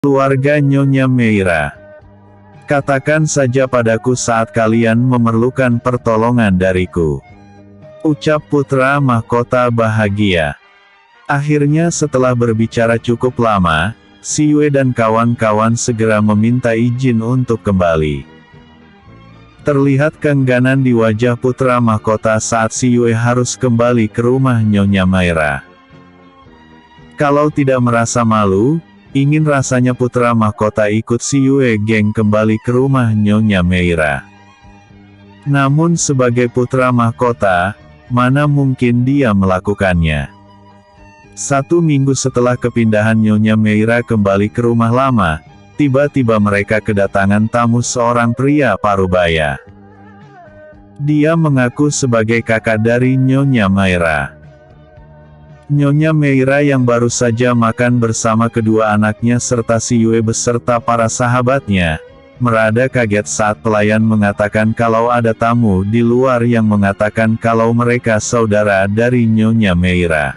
Keluarga Nyonya Meira, katakan saja padaku saat kalian memerlukan pertolongan dariku. Ucap putra mahkota bahagia. Akhirnya setelah berbicara cukup lama, Si Yue dan kawan-kawan segera meminta izin untuk kembali. Terlihat keengganan di wajah putra mahkota saat Si Yue harus kembali ke rumah Nyonya Meira. Kalau tidak merasa malu, ingin rasanya putra mahkota ikut Si Yue geng kembali ke rumah Nyonya Meira. Namun sebagai putra mahkota, mana mungkin dia melakukannya. 1 minggu setelah kepindahan Nyonya Meira kembali ke rumah lama, tiba-tiba mereka kedatangan tamu seorang pria parubaya. Dia mengaku sebagai kakak dari Nyonya Meira. Nyonya Meira yang baru saja makan bersama kedua anaknya serta Si Yue beserta para sahabatnya, merada kaget saat pelayan mengatakan kalau ada tamu di luar yang mengatakan kalau mereka saudara dari Nyonya Meira.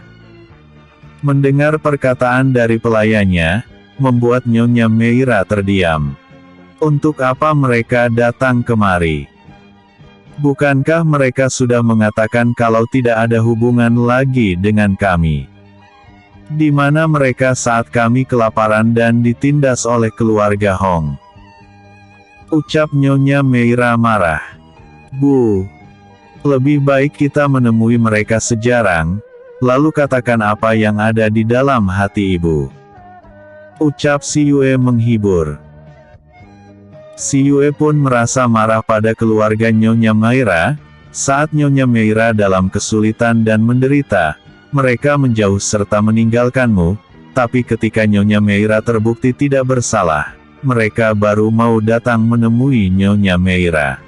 Mendengar perkataan dari pelayannya, membuat Nyonya Meira terdiam. Untuk apa mereka datang kemari? Bukankah mereka sudah mengatakan kalau tidak ada hubungan lagi dengan kami? Di mana mereka saat kami kelaparan dan ditindas oleh keluarga Hong? Ucap Nyonya Meira marah. Bu, lebih baik kita menemui mereka sejarang, lalu katakan apa yang ada di dalam hati ibu. Ucap Si Yue menghibur. Si Yue pun merasa marah pada keluarga Nyonya Meira. Saat Nyonya Meira dalam kesulitan dan menderita, mereka menjauh serta meninggalkanmu, tapi ketika Nyonya Meira terbukti tidak bersalah, mereka baru mau datang menemui Nyonya Meira.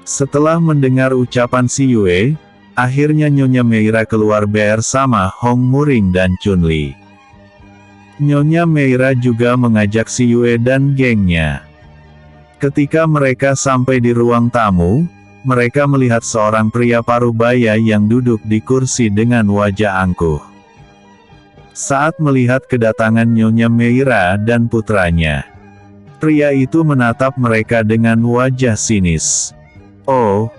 Setelah mendengar ucapan Si Yue, akhirnya Nyonya Meira keluar bersama Hong Muring dan Chunli. Nyonya Meira juga mengajak Si Yue dan gengnya. Ketika mereka sampai di ruang tamu, mereka melihat seorang pria parubaya yang duduk di kursi dengan wajah angkuh. Saat melihat kedatangan Nyonya Meira dan putranya, pria itu menatap mereka dengan wajah sinis. Oh,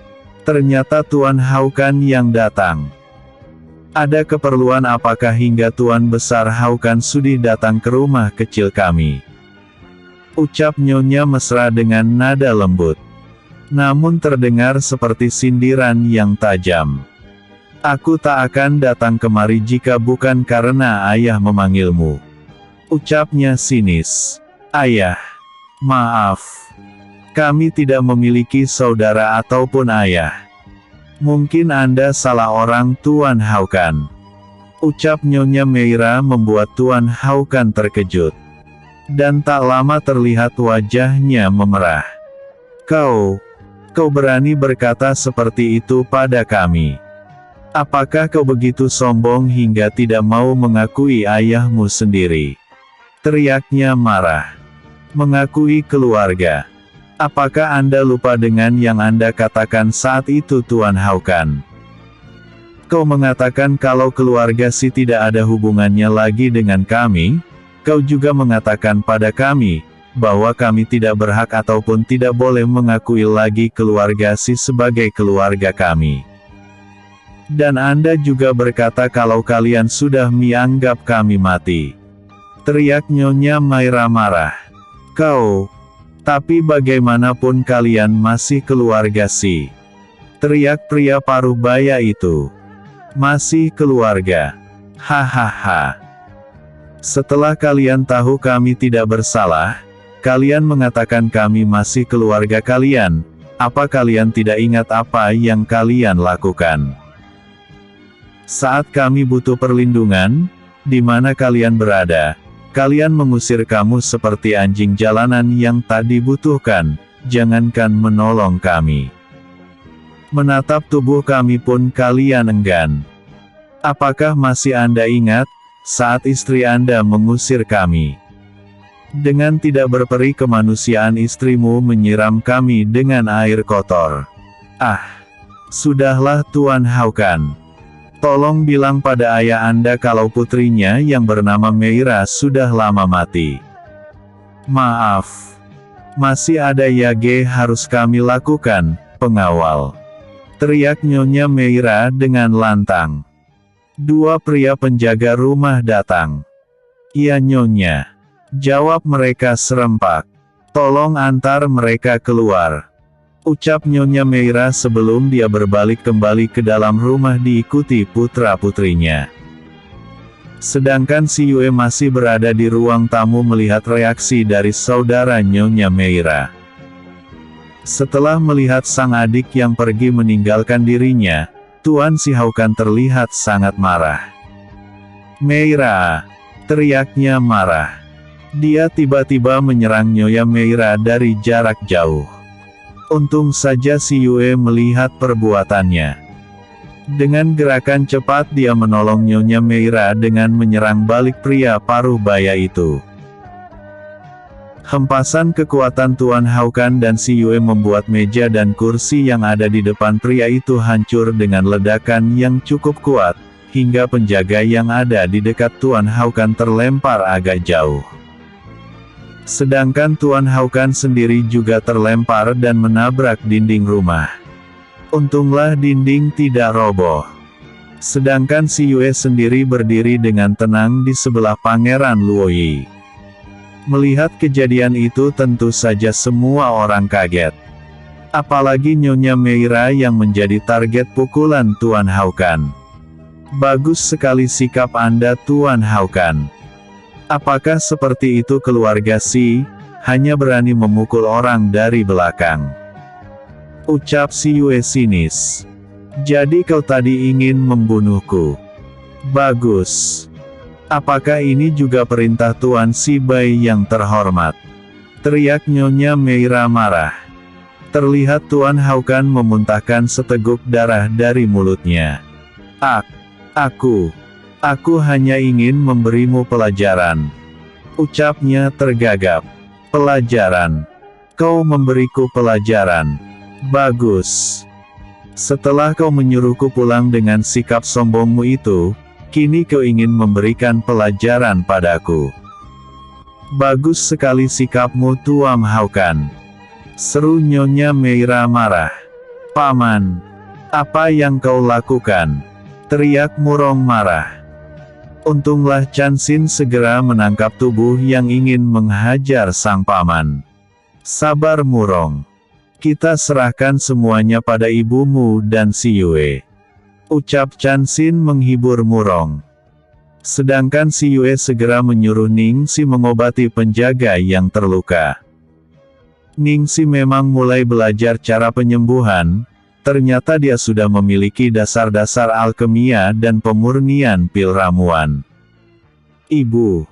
ternyata Tuan Haukan yang datang. Ada keperluan apakah hingga Tuan Besar Haukan sudi datang ke rumah kecil kami? Ucap Nyonya mesra dengan nada lembut. Namun terdengar seperti sindiran yang tajam. Aku tak akan datang kemari jika bukan karena ayah memanggilmu. Ucapnya sinis. Ayah. Maaf. Kami tidak memiliki saudara ataupun ayah. Mungkin Anda salah orang Tuan Haukan. Ucap Nyonya Meira membuat Tuan Haukan terkejut. Dan tak lama terlihat wajahnya memerah. Kau berani berkata seperti itu pada kami. Apakah kau begitu sombong hingga tidak mau mengakui ayahmu sendiri? Teriaknya marah. Mengakui keluarga. Apakah Anda lupa dengan yang Anda katakan saat itu Tuan Haukan? Kau mengatakan kalau keluarga Si tidak ada hubungannya lagi dengan kami. Kau juga mengatakan pada kami, bahwa kami tidak berhak ataupun tidak boleh mengakui lagi keluarga Si sebagai keluarga kami. Dan Anda juga berkata kalau kalian sudah menganggap kami mati. Teriak Nyonya Meira marah. Tapi bagaimanapun kalian masih keluarga Si. Teriak pria parubaya itu. Masih keluarga. Hahaha. Setelah kalian tahu kami tidak bersalah, kalian mengatakan kami masih keluarga kalian. Apa kalian tidak ingat apa yang kalian lakukan? Saat kami butuh perlindungan, di mana kalian berada, kalian mengusir kami seperti anjing jalanan yang tak dibutuhkan, jangankan menolong kami. Menatap tubuh kami pun kalian enggan. Apakah masih Anda ingat, saat istri Anda mengusir kami? Dengan tidak berperi kemanusiaan istrimu menyiram kami dengan air kotor. Ah, sudahlah Tuan Haukan. Tolong bilang pada ayah Anda kalau putrinya yang bernama Meira sudah lama mati. Maaf. Masih ada yang harus kami lakukan, pengawal. Teriak Nyonya Meira dengan lantang. Dua pria penjaga rumah datang. Iya Nyonya. Jawab mereka serempak. Tolong antar mereka keluar. Ucap Nyonya Meira sebelum dia berbalik kembali ke dalam rumah diikuti putra-putrinya. Sedangkan si Yue masih berada di ruang tamu melihat reaksi dari saudara Nyonya Meira. Setelah melihat sang adik yang pergi meninggalkan dirinya, Tuan Si Haukan terlihat sangat marah. Meira! Teriaknya marah. Dia tiba-tiba menyerang Nyonya Meira dari jarak jauh. Untung saja si Yue melihat perbuatannya. Dengan gerakan cepat dia menolong Nyonya Meira dengan menyerang balik pria paruh baya itu. Hempasan kekuatan Tuan Haukan dan si Yue membuat meja dan kursi yang ada di depan pria itu hancur dengan ledakan yang cukup kuat, hingga penjaga yang ada di dekat Tuan Haukan terlempar agak jauh. Sedangkan Tuan Haukan sendiri juga terlempar dan menabrak dinding rumah. Untunglah dinding tidak roboh. Sedangkan si Yue sendiri berdiri dengan tenang di sebelah Pangeran Luoyi. Melihat kejadian itu tentu saja semua orang kaget. Apalagi Nyonya Meira yang menjadi target pukulan Tuan Haukan. Bagus sekali sikap Anda Tuan Haukan. Apakah seperti itu keluarga Si, hanya berani memukul orang dari belakang? Ucap si Yue sinis. Jadi kau tadi ingin membunuhku. Bagus. Apakah ini juga perintah Tuan Si Bai yang terhormat? Teriak Nyonya Meira marah. Terlihat Tuan Haukan memuntahkan seteguk darah dari mulutnya. Aku hanya ingin memberimu pelajaran. Ucapnya tergagap. Pelajaran. Kau memberiku pelajaran. Bagus. Setelah kau menyuruhku pulang dengan sikap sombongmu itu, kini kau ingin memberikan pelajaran padaku. Bagus sekali sikapmu Tuan Haukan. Seru Nyonya Meira marah. Paman. Apa yang kau lakukan? Teriak Murong marah. Untunglah Chansin segera menangkap tubuh yang ingin menghajar sang paman. Sabar Murong. Kita serahkan semuanya pada ibumu dan si Yue. Ucap Chansin menghibur Murong. Sedangkan si Yue segera menyuruh Ningsi mengobati penjaga yang terluka. Ningsi memang mulai belajar cara penyembuhan. Ternyata dia sudah memiliki dasar-dasar alkemia dan pemurnian pil ramuan. Ibu.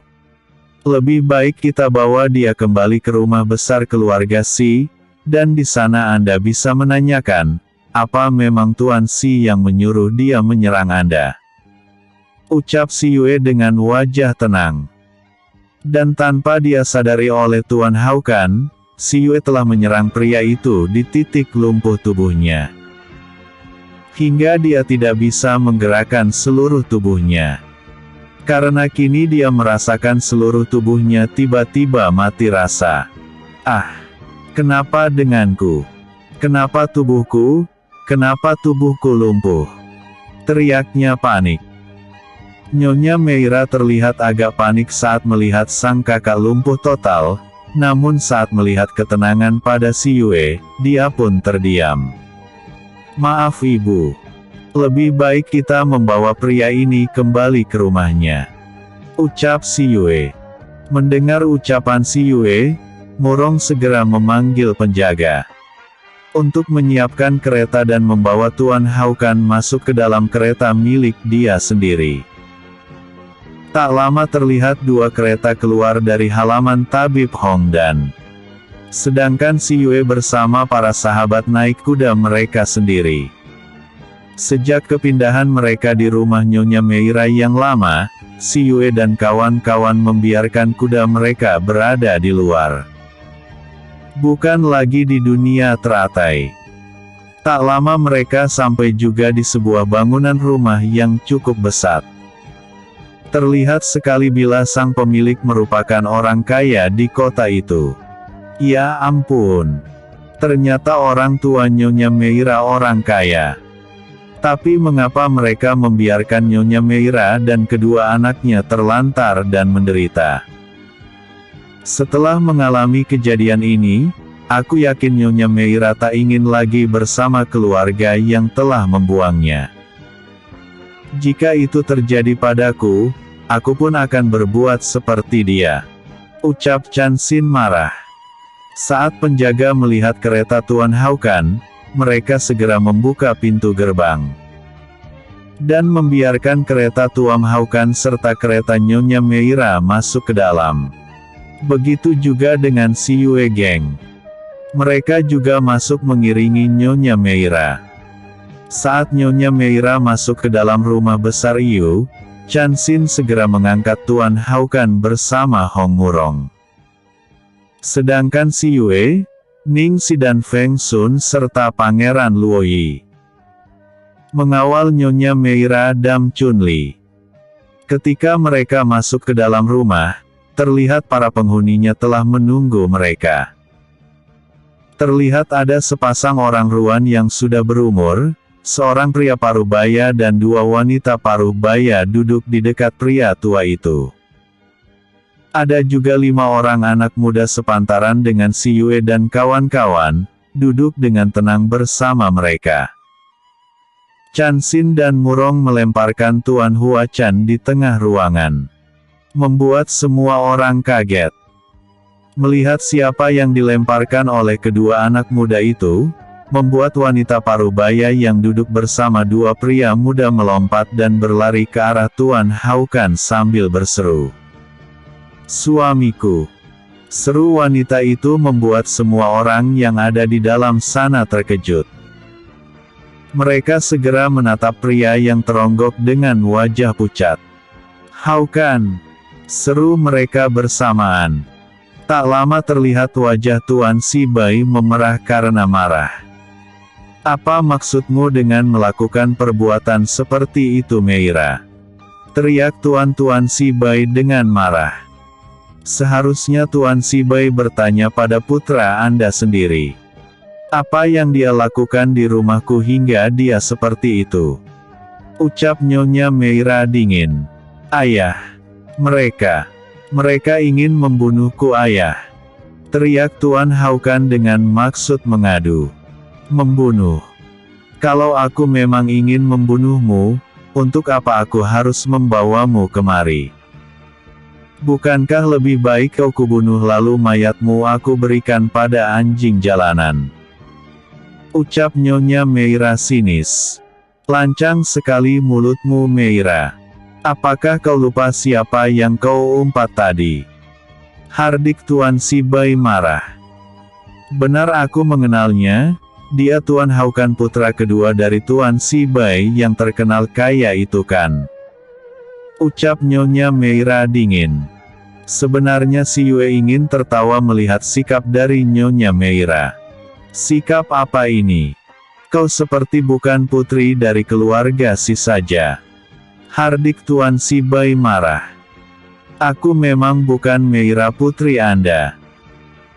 Lebih baik kita bawa dia kembali ke rumah besar keluarga Si, dan di sana Anda bisa menanyakan, apa memang Tuan Si yang menyuruh dia menyerang Anda? Ucap si Yue dengan wajah tenang. Dan tanpa dia sadari oleh Tuan Haukan, si Yue telah menyerang pria itu di titik lumpuh tubuhnya. Hingga dia tidak bisa menggerakkan seluruh tubuhnya. Karena kini dia merasakan seluruh tubuhnya tiba-tiba mati rasa. Kenapa denganku? Kenapa tubuhku? Kenapa tubuhku lumpuh? Teriaknya panik. Nyonya Meira terlihat agak panik saat melihat sang kakak lumpuh total, namun saat melihat ketenangan pada si Yue, dia pun terdiam. Maaf ibu. Lebih baik kita membawa pria ini kembali ke rumahnya. Ucap si Yue. Mendengar ucapan si Yue, Murong segera memanggil penjaga untuk menyiapkan kereta dan membawa Tuan Haukan masuk ke dalam kereta milik dia sendiri. Tak lama terlihat dua kereta keluar dari halaman Tabib Hongdan. Sedangkan si Yue bersama para sahabat naik kuda mereka sendiri. Sejak kepindahan mereka di rumah Nyonya Meira yang lama, si Yue dan kawan-kawan membiarkan kuda mereka berada di luar. Bukan lagi di dunia teratai. Tak lama mereka sampai juga di sebuah bangunan rumah yang cukup besar. Terlihat sekali bila sang pemilik merupakan orang kaya di kota itu. Ya ampun. Ternyata orang tua Nyonya Meira orang kaya. Tapi mengapa mereka membiarkan Nyonya Meira dan kedua anaknya terlantar dan menderita? Setelah mengalami kejadian ini, aku yakin Nyonya Meira tak ingin lagi bersama keluarga yang telah membuangnya. Jika itu terjadi padaku, aku pun akan berbuat seperti dia. Ucap Chan Xin marah. Saat penjaga melihat kereta Tuan Haukan, mereka segera membuka pintu gerbang. Dan membiarkan kereta Tuan Haukan serta kereta Nyonya Meira masuk ke dalam. Begitu juga dengan si Yue Geng. Mereka juga masuk mengiringi Nyonya Meira. Saat Nyonya Meira masuk ke dalam rumah besar Yu, Chan Xin segera mengangkat Tuan Haukan bersama Hong Murong. Sedangkan si Yue, Ning Si dan Feng Sun serta Pangeran Luoyi mengawal Nyonya Meira dan Chunli. Ketika mereka masuk ke dalam rumah, terlihat para penghuninya telah menunggu mereka. Terlihat ada sepasang orang ruan yang sudah berumur, seorang pria parubaya dan dua wanita parubaya duduk di dekat pria tua itu. Ada juga 5 orang anak muda sepantaran dengan si Yue dan kawan-kawan, duduk dengan tenang bersama mereka. Chan Xin dan Murong melemparkan Tuan Hua Chan di tengah ruangan. Membuat semua orang kaget. Melihat siapa yang dilemparkan oleh kedua anak muda itu, membuat wanita parubaya yang duduk bersama dua pria muda melompat dan berlari ke arah Tuan Haukan sambil berseru. "Suamiku!" Seru wanita itu membuat semua orang yang ada di dalam sana terkejut. Mereka segera menatap pria yang teronggok dengan wajah pucat. "Haukan!" seru mereka bersamaan. Tak lama terlihat wajah Tuan Si Bai memerah karena marah. "Apa maksudmu dengan melakukan perbuatan seperti itu, Meira?" teriak Tuan Si Bai dengan marah. Seharusnya Tuan Si Bai bertanya pada putra Anda sendiri. Apa yang dia lakukan di rumahku hingga dia seperti itu? Ucap Nyonya Meira dingin. "Ayah. Mereka ingin membunuhku, ayah." teriak Tuan Haukan dengan maksud mengadu. "Membunuh? Kalau aku memang ingin membunuhmu, untuk apa aku harus membawamu kemari? Bukankah lebih baik kau kubunuh lalu mayatmu aku berikan pada anjing jalanan?" ucap Nyonya Meira sinis. "Lancang sekali mulutmu, Meira. Apakah kau lupa siapa yang kau umpat tadi?" hardik Tuan Si Bai marah. "Benar, aku mengenalnya. Dia Tuan Haukan, putra kedua dari Tuan Si Bai yang terkenal kaya itu kan?" ucap Nyonya Meira dingin. Sebenarnya si Yue ingin tertawa melihat sikap dari Nyonya Meira. "Sikap apa ini? Kau seperti bukan putri dari keluarga Si saja," hardik Tuan Si Bai marah. "Aku memang bukan Meira putri Anda.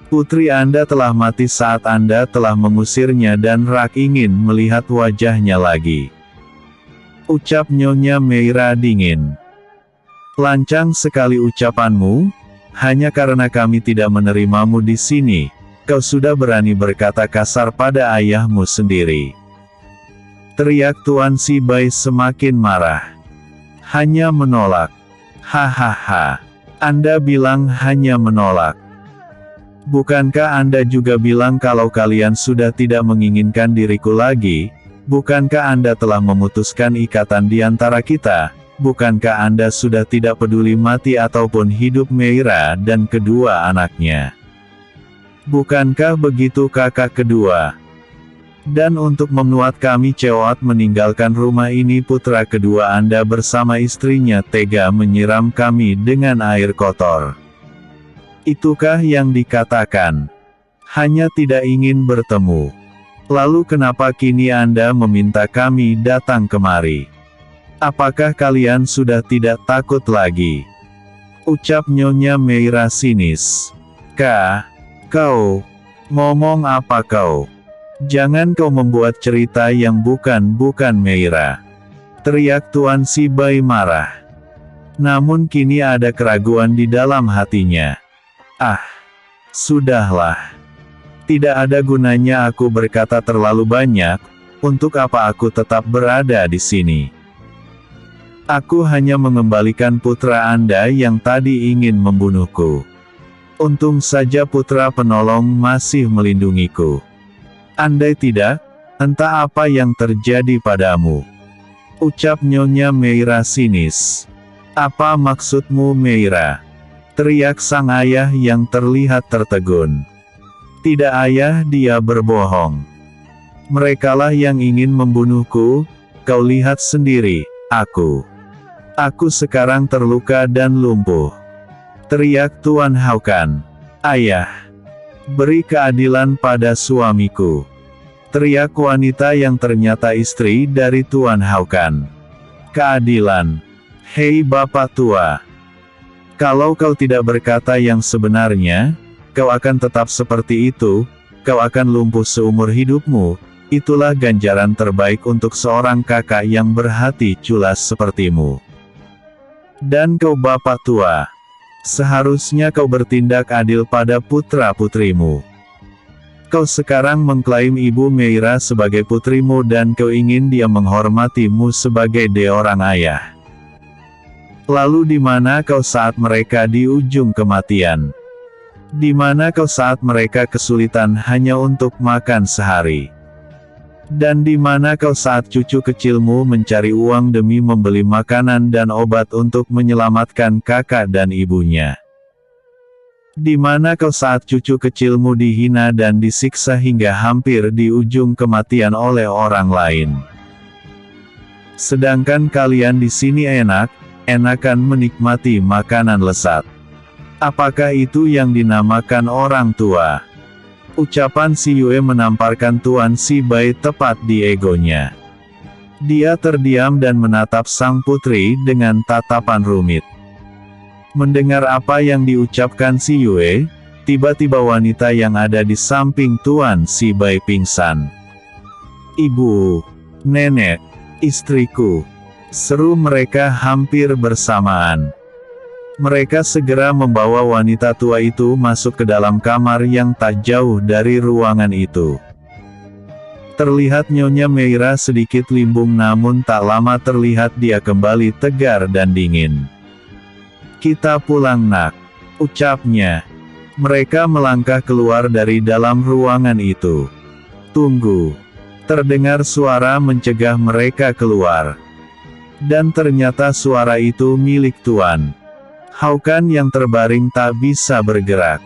Putri Anda telah mati saat Anda telah mengusirnya dan Rak ingin melihat wajahnya lagi," ucap Nyonya Meira dingin. "Lancang sekali ucapanmu. Hanya karena kami tidak menerimamu di sini, kau sudah berani berkata kasar pada ayahmu sendiri," teriak Tuan Si Bai semakin marah. "Hanya menolak. Hahaha. Anda bilang hanya menolak. Bukankah Anda juga bilang kalau kalian sudah tidak menginginkan diriku lagi? Bukankah Anda telah memutuskan ikatan di antara kita? Bukankah Anda sudah tidak peduli mati ataupun hidup Meira dan kedua anaknya? Bukankah begitu kakak kedua? Dan untuk membuat kami cewek meninggalkan rumah ini, putra kedua Anda bersama istrinya tega menyiram kami dengan air kotor. Itukah yang dikatakan? Hanya tidak ingin bertemu. Lalu kenapa kini Anda meminta kami datang kemari? Apakah kalian sudah tidak takut lagi? Ucap Nyonya Meira sinis. Kau ngomong apa kau? Jangan kau membuat cerita yang bukan Meira. Teriak Tuan Sibai marah. Namun kini ada keraguan di dalam hatinya. Sudahlah. Tidak ada gunanya aku berkata terlalu banyak, untuk apa aku tetap berada di sini. Aku hanya mengembalikan putra Anda yang tadi ingin membunuhku. Untung saja putra penolong masih melindungiku. Andai tidak, entah apa yang terjadi padamu. Ucap Nyonya Meira sinis. Apa maksudmu Meira? Teriak sang ayah yang terlihat tertegun. Tidak ayah, dia berbohong. Merekalah yang ingin membunuhku, kau lihat sendiri, aku sekarang terluka dan lumpuh. Teriak Tuan Haukan. Ayah, beri keadilan pada suamiku. Teriak wanita yang ternyata istri dari Tuan Haukan. Keadilan. Hei Bapak Tua. Kalau kau tidak berkata yang sebenarnya, kau akan tetap seperti itu, kau akan lumpuh seumur hidupmu. Itulah ganjaran terbaik untuk seorang kakak yang berhati culas sepertimu. Dan kau Bapak Tua, seharusnya kau bertindak adil pada putra-putrimu. Kau sekarang mengklaim Ibu Meira sebagai putrimu dan kau ingin dia menghormatimu sebagai seorang ayah. Lalu di mana kau saat mereka di ujung kematian? Di mana kau saat mereka kesulitan hanya untuk makan sehari? Dan di mana kau saat cucu kecilmu mencari uang demi membeli makanan dan obat untuk menyelamatkan kakak dan ibunya? Di mana kau saat cucu kecilmu dihina dan disiksa hingga hampir di ujung kematian oleh orang lain? Sedangkan kalian di sini enakan menikmati makanan lezat. Apakah itu yang dinamakan orang tua? Ucapan si Yue menamparkan Tuan Sibai tepat di egonya. Dia terdiam dan menatap sang putri dengan tatapan rumit. Mendengar apa yang diucapkan si Yue, tiba-tiba wanita yang ada di samping Tuan Sibai pingsan. Ibu, nenek, istriku, seru mereka hampir bersamaan. Mereka segera membawa wanita tua itu masuk ke dalam kamar yang tak jauh dari ruangan itu. Terlihat Nyonya Meira sedikit limbung namun tak lama terlihat dia kembali tegar dan dingin. Kita pulang nak, ucapnya. Mereka melangkah keluar dari dalam ruangan itu. Tunggu. Terdengar suara mencegah mereka keluar. Dan ternyata suara itu milik Tuan Haukan yang terbaring tak bisa bergerak.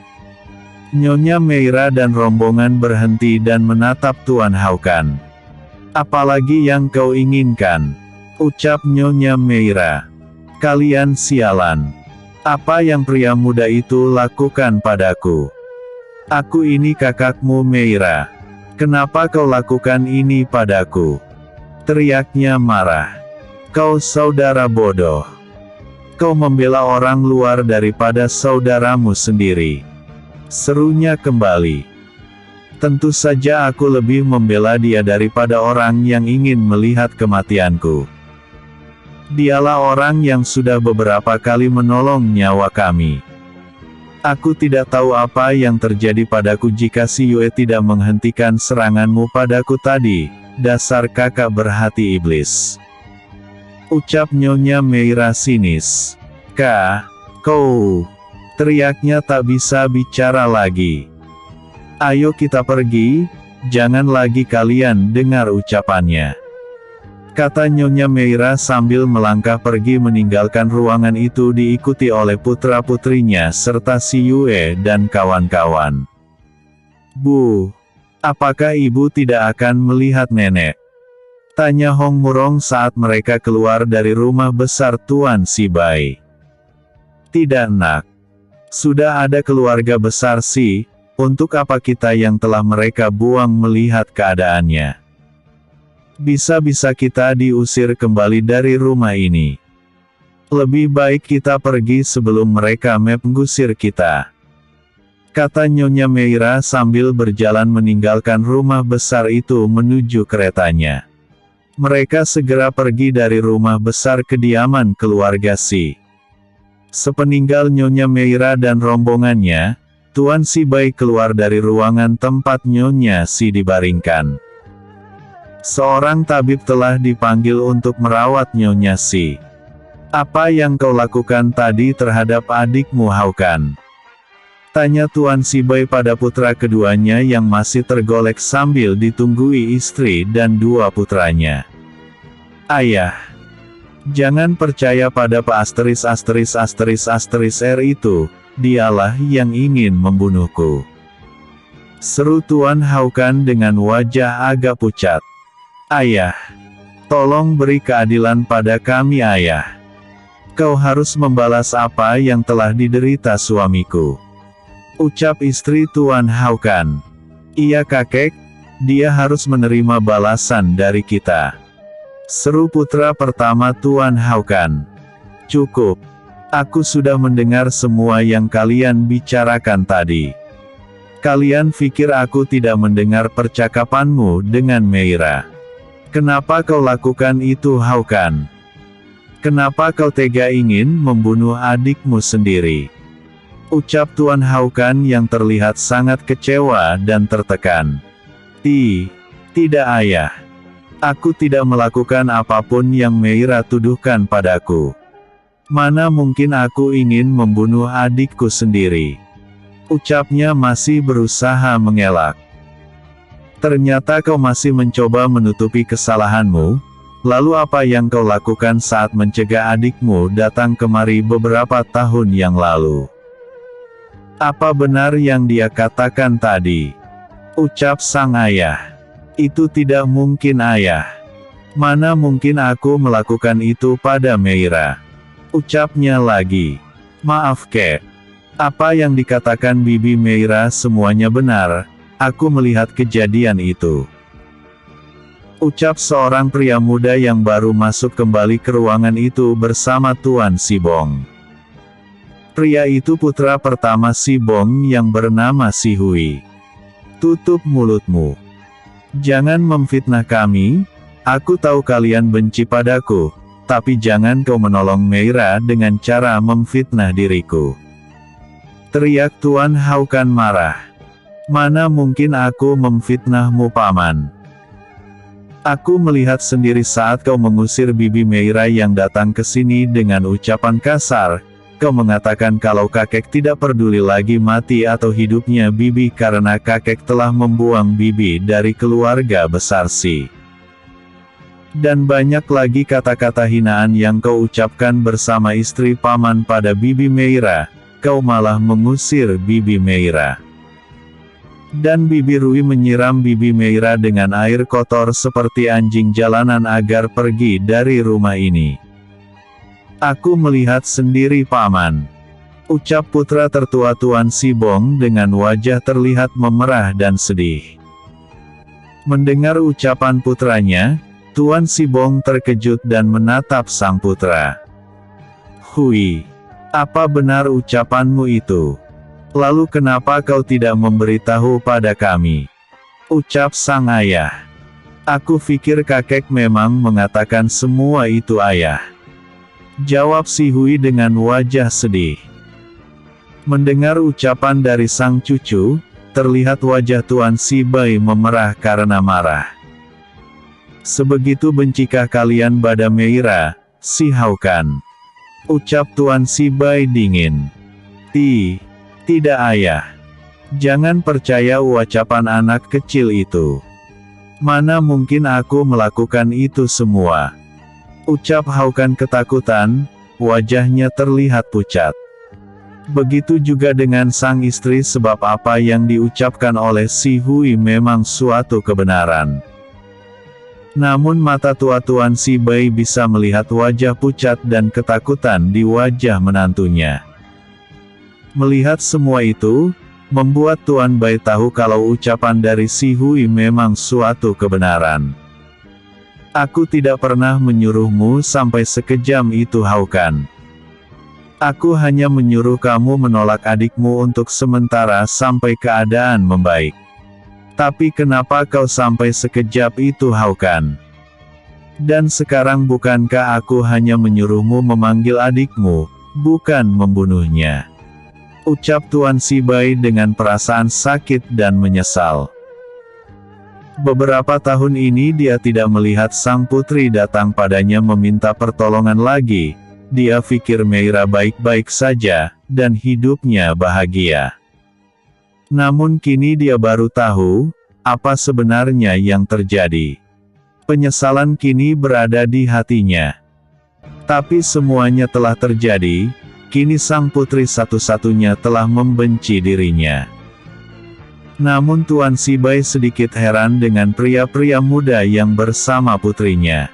Nyonya Meira dan rombongan berhenti dan menatap Tuan Haukan. Apalagi yang kau inginkan? Ucap Nyonya Meira. Kalian sialan. Apa yang pria muda itu lakukan padaku? Aku ini kakakmu Meira. Kenapa kau lakukan ini padaku? Teriaknya marah. Kau saudara bodoh. Kau membela orang luar daripada saudaramu sendiri. Serunya kembali. Tentu saja aku lebih membela dia daripada orang yang ingin melihat kematianku. Dialah orang yang sudah beberapa kali menolong nyawa kami. Aku tidak tahu apa yang terjadi padaku jika si Yue tidak menghentikan seranganmu padaku tadi, dasar kakak berhati iblis. Ucap Nyonya Meira sinis. Kau. Teriaknya tak bisa bicara lagi. Ayo kita pergi, jangan lagi kalian dengar ucapannya. Kata Nyonya Meira sambil melangkah pergi meninggalkan ruangan itu diikuti oleh putra-putrinya serta si Yue dan kawan-kawan. Bu, apakah ibu tidak akan melihat nenek? Tanya Hong Murong saat mereka keluar dari rumah besar Tuan Sibai. Tidak nak. Sudah ada keluarga besar si Untuk apa kita yang telah mereka buang melihat keadaannya? Bisa-bisa kita diusir kembali dari rumah ini. Lebih baik kita pergi sebelum mereka menggusir kita. Kata Nyonya Meira sambil berjalan meninggalkan rumah besar itu menuju keretanya. Mereka segera pergi dari rumah besar kediaman keluarga Si. Sepeninggal Nyonya Meira dan rombongannya, Tuan Si Bai keluar dari ruangan tempat Nyonya Si dibaringkan. Seorang tabib telah dipanggil untuk merawat Nyonya Si. Apa yang kau lakukan tadi terhadap adikmu Haukan? Tanya Tuan Si Bai pada putra keduanya yang masih tergolek sambil ditunggui istri dan dua putranya. Ayah, jangan percaya pada Pak R itu, dialah yang ingin membunuhku. Seru Tuan Haukan dengan wajah agak pucat. Ayah, tolong beri keadilan pada kami ayah. Kau harus membalas apa yang telah diderita suamiku. Ucap istri Tuan Haukan. Iya kakek, dia harus menerima balasan dari kita. Seru putra pertama Tuan Haukan. Cukup. Aku sudah mendengar semua yang kalian bicarakan tadi. Kalian pikir aku tidak mendengar percakapanmu dengan Meira? Kenapa kau lakukan itu Haukan? Kenapa kau tega ingin membunuh adikmu sendiri? Ucap Tuan Haukan yang terlihat sangat kecewa dan tertekan. Tidak ayah. Aku tidak melakukan apapun yang Meira tuduhkan padaku. Mana mungkin aku ingin membunuh adikku sendiri. Ucapnya masih berusaha mengelak. Ternyata kau masih mencoba menutupi kesalahanmu. Lalu apa yang kau lakukan saat mencegah adikmu datang kemari beberapa tahun yang lalu? Apa benar yang dia katakan tadi? Ucap sang ayah. Itu tidak mungkin ayah. Mana mungkin aku melakukan itu pada Meira? Ucapnya lagi. Maaf kek. Apa yang dikatakan Bibi Meira semuanya benar, aku melihat kejadian itu. Ucap seorang pria muda yang baru masuk kembali ke ruangan itu bersama Tuan Sibong. Pria itu putra pertama Sibong yang bernama Si Hui. Tutup mulutmu. Jangan memfitnah kami, aku tahu kalian benci padaku, tapi jangan kau menolong Meira dengan cara memfitnah diriku. Teriak Tuan Haukan marah. Mana mungkin aku memfitnahmu paman? Aku melihat sendiri saat kau mengusir Bibi Meira yang datang ke sini dengan ucapan kasar. Kau mengatakan kalau kakek tidak peduli lagi mati atau hidupnya Bibi karena kakek telah membuang Bibi dari keluarga besar Si. Dan banyak lagi kata-kata hinaan yang kau ucapkan bersama istri paman pada Bibi Meira. Kau malah mengusir Bibi Meira. Dan Bibi Rui menyiram Bibi Meira dengan air kotor seperti anjing jalanan agar pergi dari rumah ini. Aku melihat sendiri paman. Ucap putra tertua Tuan Sibong dengan wajah terlihat memerah dan sedih. Mendengar ucapan putranya, Tuan Sibong terkejut dan menatap sang putra. Hui, apa benar ucapanmu itu? Lalu kenapa kau tidak memberitahu pada kami? Ucap sang ayah. Aku pikir kakek memang mengatakan semua itu ayah. Jawab Si Hui dengan wajah sedih. Mendengar ucapan dari sang cucu, terlihat wajah Tuan Si Bai memerah karena marah. Sebegitu bencikah kalian pada Meira, Si Haukan? Ucap Tuan Si Bai dingin. Tidak ayah. Jangan percaya ucapan anak kecil itu. Mana mungkin aku melakukan itu semua? Ucap Haukan ketakutan, wajahnya terlihat pucat. Begitu juga dengan sang istri sebab apa yang diucapkan oleh Si Hui memang suatu kebenaran. Namun mata tua Tuan Si Bai bisa melihat wajah pucat dan ketakutan di wajah menantunya. Melihat semua itu, membuat Tuan Bai tahu kalau ucapan dari si Hui memang suatu kebenaran. Aku tidak pernah menyuruhmu sampai sekejam itu, Hao Kan. Aku hanya menyuruh kamu menolak adikmu untuk sementara sampai keadaan membaik. Tapi kenapa kau sampai sekejap itu, Hao Kan? Dan sekarang bukankah aku hanya menyuruhmu memanggil adikmu, bukan membunuhnya? Ucap Tuan Sibai dengan perasaan sakit dan menyesal. Beberapa tahun ini dia tidak melihat sang putri datang padanya meminta pertolongan lagi. Dia pikir Meira baik-baik saja, dan hidupnya bahagia. Namun kini dia baru tahu, apa sebenarnya yang terjadi. Penyesalan kini berada di hatinya. Tapi semuanya telah terjadi, kini sang putri satu-satunya telah membenci dirinya. Namun Tuan Sibai sedikit heran dengan pria-pria muda yang bersama putrinya.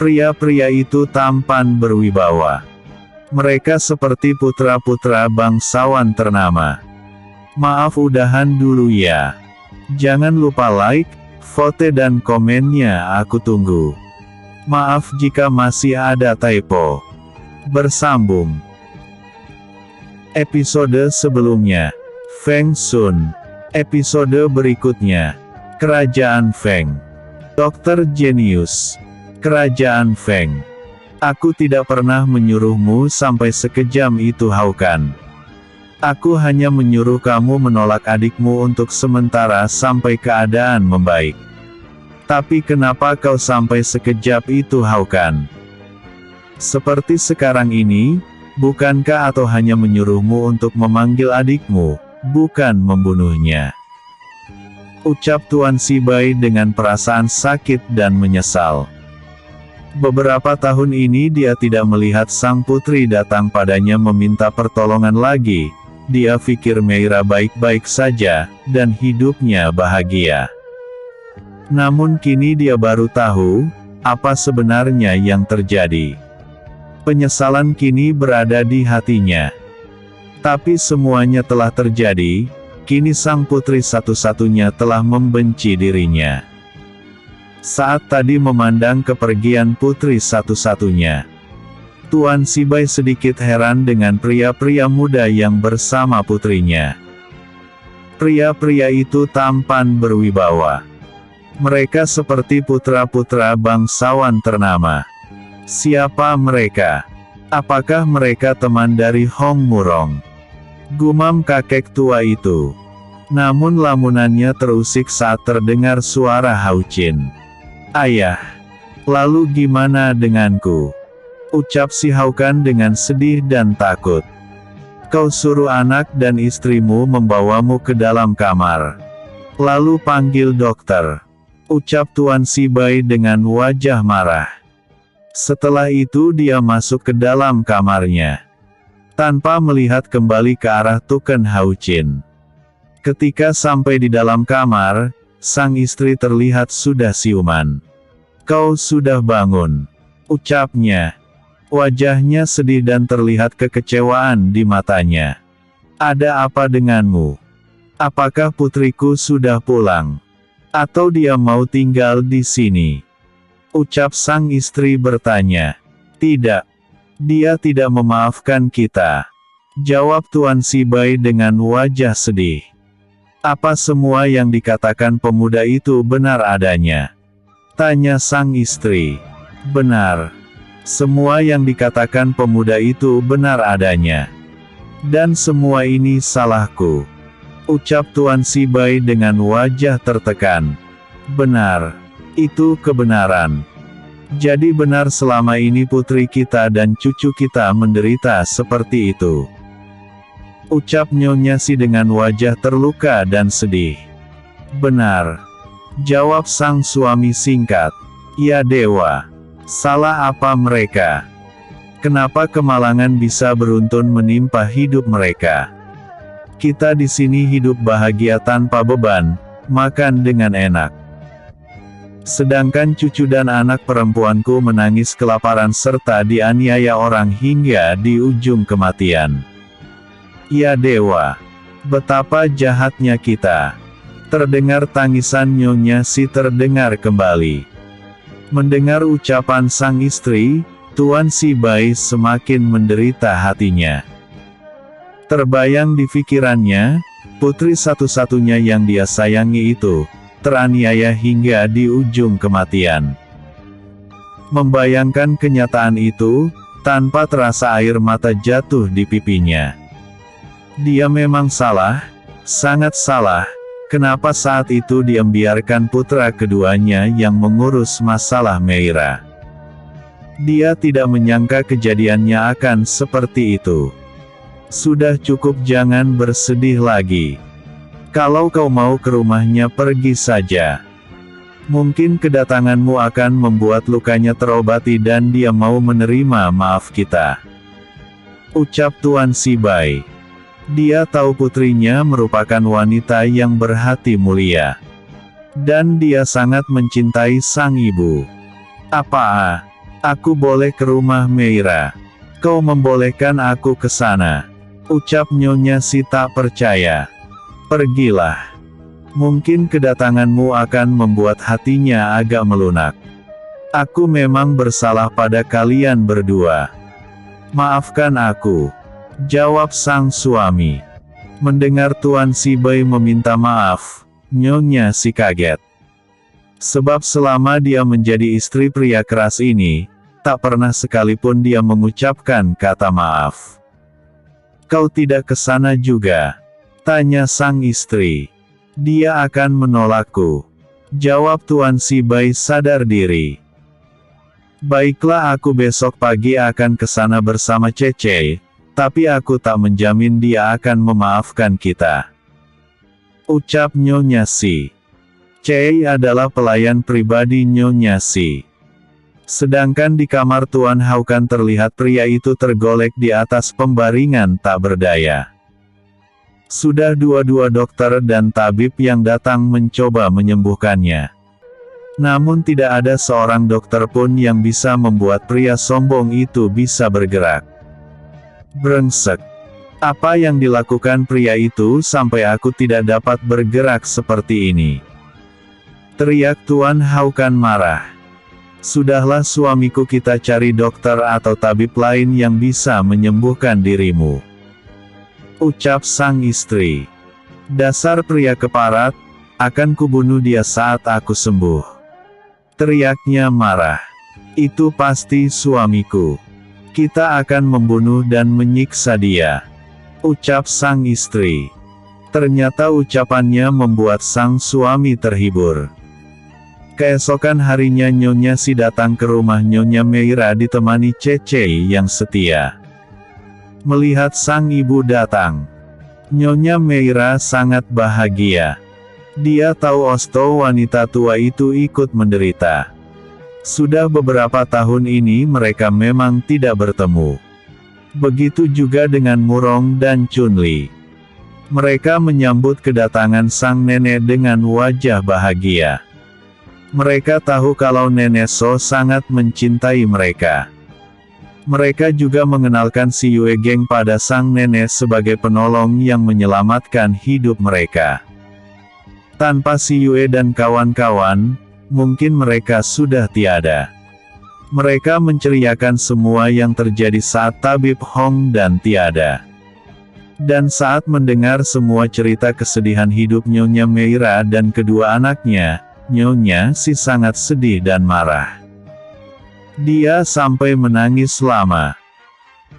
Pria-pria itu tampan berwibawa. Mereka seperti putra-putra bangsawan ternama. Maaf udahan dulu ya. Jangan lupa like, vote dan komennya, aku tunggu. Maaf jika masih ada typo. Bersambung. Episode sebelumnya. Feng Sun. Episode berikutnya. Kerajaan Feng. Dokter Jenius. Kerajaan Feng. Aku tidak pernah menyuruhmu sampai sekejam itu, Hao Kan. Aku hanya menyuruh kamu menolak adikmu untuk sementara sampai keadaan membaik. Tapi kenapa kau sampai sekejap itu, Hao Kan? Seperti sekarang ini, bukankah atau hanya menyuruhmu untuk memanggil adikmu, bukan membunuhnya? Ucap Tuan Sibai dengan perasaan sakit dan menyesal. Beberapa tahun ini dia tidak melihat sang putri datang padanya meminta pertolongan lagi. Dia pikir Meira baik-baik saja, dan hidupnya bahagia. Namun kini dia baru tahu, apa sebenarnya yang terjadi. Penyesalan kini berada di hatinya. Tapi semuanya telah terjadi, kini sang putri satu-satunya telah membenci dirinya. Saat tadi memandang kepergian putri satu-satunya, Tuan Sibai sedikit heran dengan pria-pria muda yang bersama putrinya. Pria-pria itu tampan berwibawa. Mereka seperti putra-putra bangsawan ternama. Siapa mereka? Apakah mereka teman dari Hong Murong? Gumam kakek tua itu. Namun lamunannya terusik saat terdengar suara Hao Qin. Ayah, lalu gimana denganku? Ucap si Hao Kan dengan sedih dan takut. Kau suruh anak dan istrimu membawamu ke dalam kamar. Lalu panggil dokter. Ucap Tuan Sibai dengan wajah marah. Setelah itu dia masuk ke dalam kamarnya. Tanpa melihat kembali ke arah Tuken Hao Qin. Ketika sampai di dalam kamar, sang istri terlihat sudah siuman. Kau sudah bangun. Ucapnya. Wajahnya sedih dan terlihat kekecewaan di matanya. Ada apa denganmu? Apakah putriku sudah pulang? Atau dia mau tinggal di sini? Ucap sang istri bertanya. Tidak. Dia tidak memaafkan kita. Jawab Tuan Sibai dengan wajah sedih. Apa semua yang dikatakan pemuda itu benar adanya? Tanya sang istri. Benar. Semua yang dikatakan pemuda itu benar adanya. Dan semua ini salahku. Ucap Tuan Sibai dengan wajah tertekan. Benar. Itu kebenaran. Jadi benar selama ini putri kita dan cucu kita menderita seperti itu. Ucap Nyonya Si dengan wajah terluka dan sedih. Benar. Jawab sang suami singkat. Ya dewa. Salah apa mereka? Kenapa kemalangan bisa beruntun menimpa hidup mereka? Kita di sini hidup bahagia tanpa beban, makan dengan enak. Sedangkan cucu dan anak perempuanku menangis kelaparan serta dianiaya orang hingga di ujung kematian. Ya dewa. Betapa jahatnya kita. Terdengar tangisan Nyonya Si terdengar kembali. Mendengar ucapan sang istri, Tuan Si Bai semakin menderita hatinya. Terbayang di pikirannya, putri satu-satunya yang dia sayangi itu, teraniaya hingga di ujung kematian. Membayangkan kenyataan itu, tanpa terasa air mata jatuh di pipinya. Dia memang salah, sangat salah, kenapa saat itu dia membiarkan putra keduanya yang mengurus masalah Meira. Dia tidak menyangka kejadiannya akan seperti itu. Sudah cukup, jangan bersedih lagi. Kalau kau mau ke rumahnya, pergi saja. Mungkin kedatanganmu akan membuat lukanya terobati dan dia mau menerima maaf kita. Ucap Tuan Si Bai. Dia tahu putrinya merupakan wanita yang berhati mulia. Dan dia sangat mencintai sang ibu. Apa? Aku boleh ke rumah Meira? Kau membolehkan aku ke sana? Ucap Nyonya Si tak percaya. Pergilah. Mungkin kedatanganmu akan membuat hatinya agak melunak. Aku memang bersalah pada kalian berdua. Maafkan aku. Jawab sang suami. Mendengar Tuan Si Bai meminta maaf, Nyonya Si kaget. Sebab selama dia menjadi istri pria keras ini, tak pernah sekalipun dia mengucapkan kata maaf. Kau tidak ke sana juga? Tanya sang istri. Dia akan menolakku. Jawab Tuan Si Bai sadar diri. Baiklah, aku besok pagi akan ke sana bersama Cece. Tapi aku tak menjamin dia akan memaafkan kita. Ucap Nyonya Si. Cei adalah pelayan pribadi Nyonya Si. Sedangkan di kamar Tuan Haukan terlihat pria itu tergolek di atas pembaringan tak berdaya. Sudah dua-dua dokter dan tabib yang datang mencoba menyembuhkannya. Namun tidak ada seorang dokter pun yang bisa membuat pria sombong itu bisa bergerak. Brengsek. Apa yang dilakukan pria itu sampai aku tidak dapat bergerak seperti ini? Teriak Tuan Haukan marah. Sudahlah suamiku, kita cari dokter atau tabib lain yang bisa menyembuhkan dirimu. Ucap sang istri. Dasar pria keparat, akan kubunuh dia saat aku sembuh. Teriaknya marah. Itu pasti suamiku. Kita akan membunuh dan menyiksa dia. Ucap sang istri. Ternyata ucapannya membuat sang suami terhibur. Keesokan harinya Nyonya Si datang ke rumah Nyonya Meira ditemani Cece yang setia. Melihat sang ibu datang, Nyonya Meira sangat bahagia. Dia tahu Osto wanita tua itu ikut menderita. Sudah beberapa tahun ini mereka memang tidak bertemu. Begitu juga dengan Murong dan Chunli. Mereka menyambut kedatangan sang nenek dengan wajah bahagia. Mereka tahu kalau Nenek So sangat mencintai mereka. Mereka juga mengenalkan si Yue Geng pada sang nenek sebagai penolong yang menyelamatkan hidup mereka. Tanpa si Yue dan kawan-kawan, mungkin mereka sudah tiada. Mereka menceriakan semua yang terjadi saat tabib Hong dan tiada. Dan saat mendengar semua cerita kesedihan hidup Nyonya Meira dan kedua anaknya, Nyonya Si sangat sedih dan marah. Dia sampai menangis lama.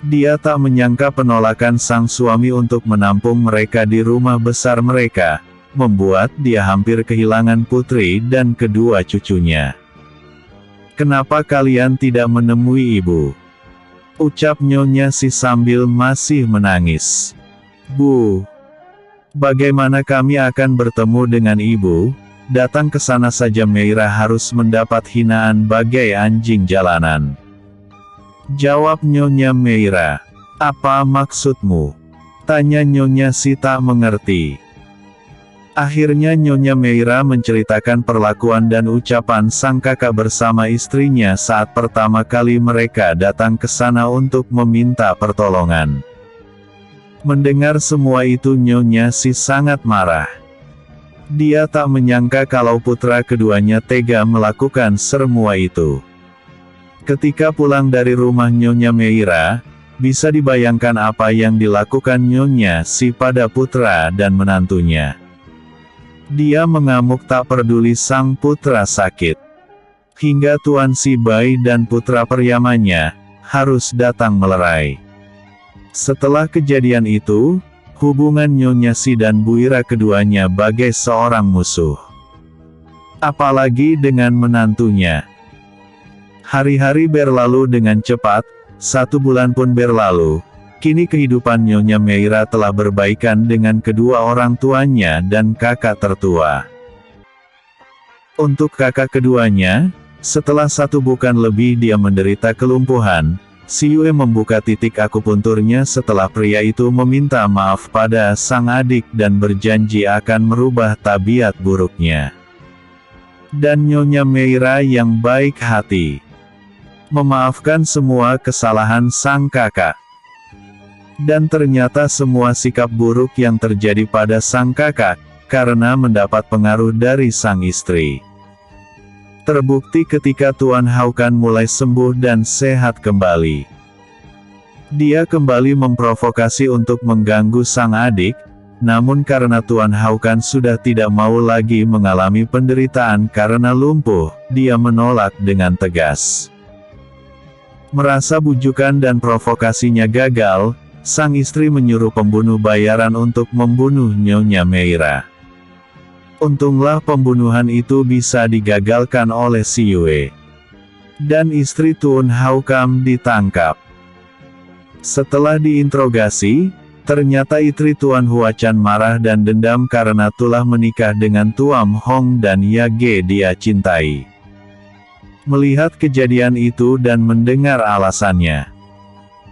Dia tak menyangka penolakan sang suami untuk menampung mereka di rumah besar mereka, membuat dia hampir kehilangan putri dan kedua cucunya. Kenapa kalian tidak menemui ibu? Ucap Nyonya Si sambil masih menangis. Bu, bagaimana kami akan bertemu dengan ibu? Datang ke sana saja Meira harus mendapat hinaan bagai anjing jalanan. Jawab Nyonya Meira. Apa maksudmu? Tanya Nyonya Si tak mengerti. Akhirnya Nyonya Meira menceritakan perlakuan dan ucapan sang kakak bersama istrinya saat pertama kali mereka datang ke sana untuk meminta pertolongan. Mendengar semua itu Nyonya Si sangat marah. Dia tak menyangka kalau putra keduanya tega melakukan semua itu. Ketika pulang dari rumah Nyonya Meira, bisa dibayangkan apa yang dilakukan Nyonya Si pada putra dan menantunya. Dia mengamuk tak peduli sang putra sakit. Hingga Tuan Si Bai dan putra peryamannya harus datang melerai. Setelah kejadian itu, hubungan Nyonya Si dan Bu Ira keduanya bagai seorang musuh. Apalagi dengan menantunya. Hari-hari berlalu dengan cepat, 1 bulan pun berlalu. Kini kehidupan Nyonya Meira telah berbaikan dengan kedua orang tuanya dan kakak tertua. Untuk kakak keduanya, setelah 1 bulan lebih dia menderita kelumpuhan, Si Yue membuka titik akupunturnya setelah pria itu meminta maaf pada sang adik dan berjanji akan merubah tabiat buruknya. Dan Nyonya Meira yang baik hati memaafkan semua kesalahan sang kakak. Dan ternyata semua sikap buruk yang terjadi pada sang kakak, karena mendapat pengaruh dari sang istri. Terbukti ketika Tuan Haukan mulai sembuh dan sehat kembali. Dia kembali memprovokasi untuk mengganggu sang adik, namun karena Tuan Haukan sudah tidak mau lagi mengalami penderitaan karena lumpuh, dia menolak dengan tegas. Merasa bujukan dan provokasinya gagal, sang istri menyuruh pembunuh bayaran untuk membunuh Nyonya Meira. Untunglah pembunuhan itu bisa digagalkan oleh Si Yue. Dan istri Tuan Haukam ditangkap. Setelah diinterogasi, ternyata istri Tuan Huacan marah dan dendam karena telah menikah dengan Tuan Hong dan Yage dia cintai. Melihat kejadian itu dan mendengar alasannya,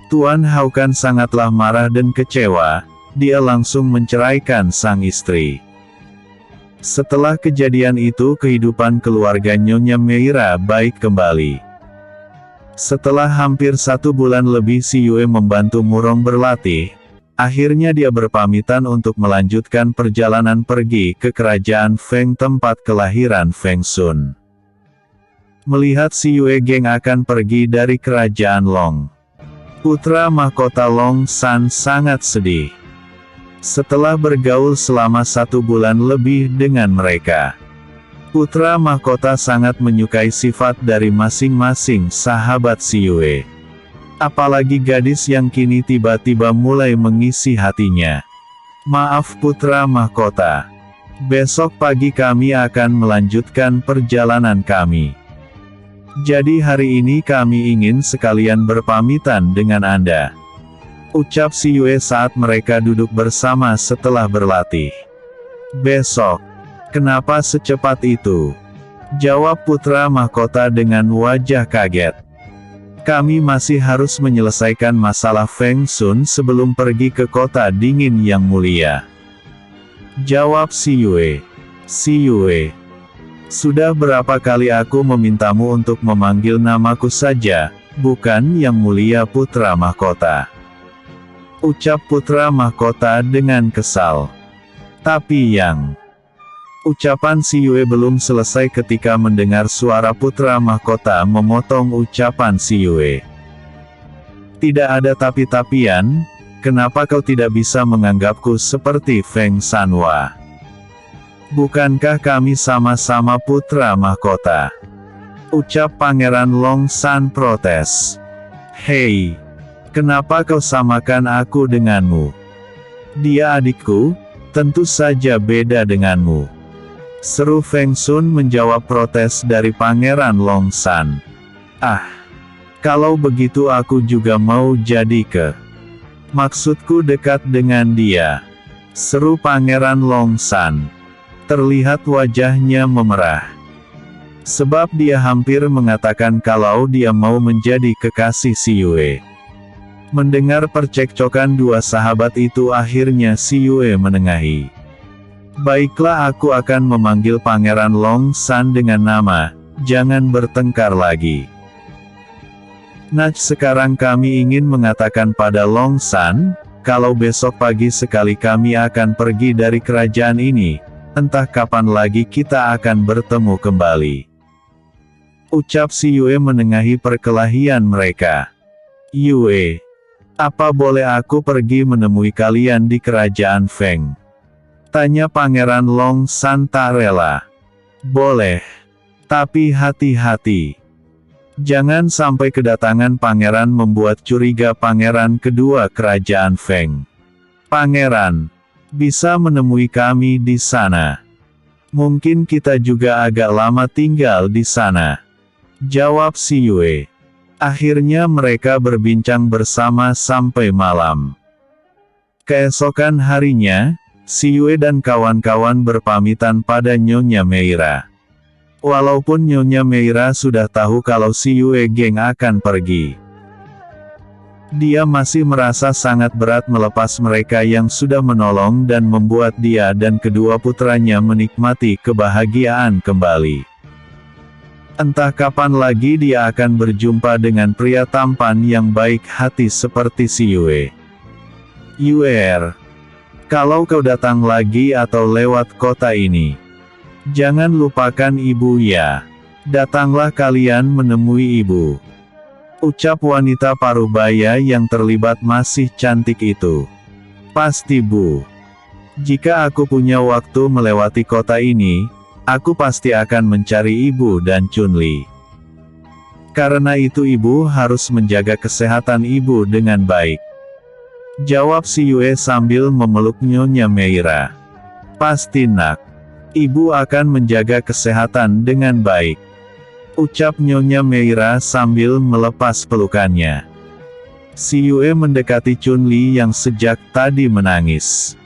Tuan Haukan sangatlah marah dan kecewa, dia langsung menceraikan sang istri. Setelah kejadian itu kehidupan keluarga Nyonya Meira baik kembali. Setelah hampir 1 bulan lebih Si Yue membantu Murong berlatih, akhirnya dia berpamitan untuk melanjutkan perjalanan pergi ke kerajaan Feng tempat kelahiran Feng Sun. Melihat Si Yue geng akan pergi dari kerajaan Long, putra mahkota Long San sangat sedih. Setelah bergaul selama 1 bulan lebih dengan mereka, putra mahkota sangat menyukai sifat dari masing-masing sahabat Si Yue. Apalagi gadis yang kini tiba-tiba mulai mengisi hatinya. Maaf putra mahkota. Besok pagi kami akan melanjutkan perjalanan kami. Jadi hari ini kami ingin sekalian berpamitan dengan Anda. Ucap Si Yue saat mereka duduk bersama setelah berlatih. Besok? Kenapa secepat itu? Jawab putra mahkota dengan wajah kaget. Kami masih harus menyelesaikan masalah Feng Sun sebelum pergi ke kota dingin yang mulia. Jawab Si Yue. Si Yue. Sudah berapa kali aku memintamu untuk memanggil namaku saja, bukan yang mulia putra mahkota. Ucap putra mahkota dengan kesal. Tapi yang... Ucapan Si Yue belum selesai ketika mendengar suara putra mahkota memotong ucapan Si Yue. Tidak ada tapi-tapian, kenapa kau tidak bisa menganggapku seperti Feng Sanhua? Bukankah kami sama-sama putra mahkota? Ucap Pangeran Long San protes. Hei! Kenapa kau samakan aku denganmu? Dia adikku, tentu saja beda denganmu. Seru Feng Sun menjawab protes dari Pangeran Long San. Ah! Kalau begitu aku juga mau jadi ke. Maksudku dekat dengan dia. Seru Pangeran Long San. Terlihat wajahnya memerah. Sebab dia hampir mengatakan kalau dia mau menjadi kekasih Si Yue. Mendengar percekcokan dua sahabat itu akhirnya Si Yue menengahi. Baiklah aku akan memanggil Pangeran Long San dengan nama, jangan bertengkar lagi. Nah sekarang kami ingin mengatakan pada Long San, kalau besok pagi sekali kami akan pergi dari kerajaan ini, entah kapan lagi kita akan bertemu kembali. Ucap si Yue menengahi perkelahian mereka. Yue, apa boleh aku pergi menemui kalian di kerajaan Feng? Tanya Pangeran Long San tak rela. Boleh. Tapi hati-hati. Jangan sampai kedatangan pangeran membuat curiga pangeran kedua kerajaan Feng. Pangeran, bisa menemui kami di sana. Mungkin kita juga agak lama tinggal di sana. Jawab si Yue. Akhirnya mereka berbincang bersama sampai malam. Keesokan harinya, si Yue dan kawan-kawan berpamitan pada Nyonya Meira. Walaupun Nyonya Meira sudah tahu kalau si Yue geng akan pergi, dia masih merasa sangat berat melepas mereka yang sudah menolong dan membuat dia dan kedua putranya menikmati kebahagiaan kembali. Entah kapan lagi dia akan berjumpa dengan pria tampan yang baik hati seperti si Yue. Yue, kalau kau datang lagi atau lewat kota ini, jangan lupakan ibu ya. Datanglah kalian menemui ibu. Ucap wanita parubaya yang terlibat masih cantik itu. Pasti Bu. Jika aku punya waktu melewati kota ini, aku pasti akan mencari ibu dan Chunli. Karena itu ibu harus menjaga kesehatan ibu dengan baik. Jawab si Yue sambil memeluk Nyonya Meira. Pasti nak. Ibu akan menjaga kesehatan dengan baik. Ucap Nyonya Meira sambil melepas pelukannya. Si Yue mendekati Chunli yang sejak tadi menangis.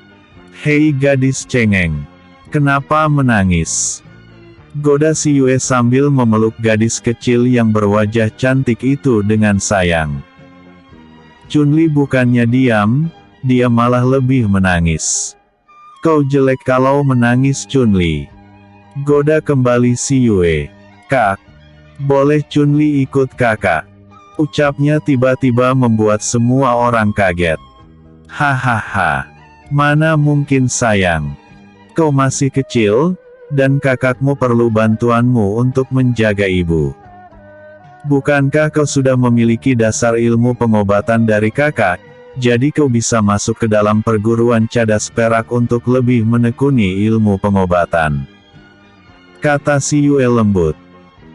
Hei gadis cengeng. Kenapa menangis? Goda si Yue sambil memeluk gadis kecil yang berwajah cantik itu dengan sayang. Chunli bukannya diam, dia malah lebih menangis. Kau jelek kalau menangis Chunli. Goda kembali si Yue. Kak, boleh Chunli ikut kakak? Ucapnya tiba-tiba membuat semua orang kaget. Hahaha. Mana mungkin sayang. Kau masih kecil, dan kakakmu perlu bantuanmu untuk menjaga ibu. Bukankah kau sudah memiliki dasar ilmu pengobatan dari kakak, jadi kau bisa masuk ke dalam perguruan cadas perak untuk lebih menekuni ilmu pengobatan? Kata si Yue lembut.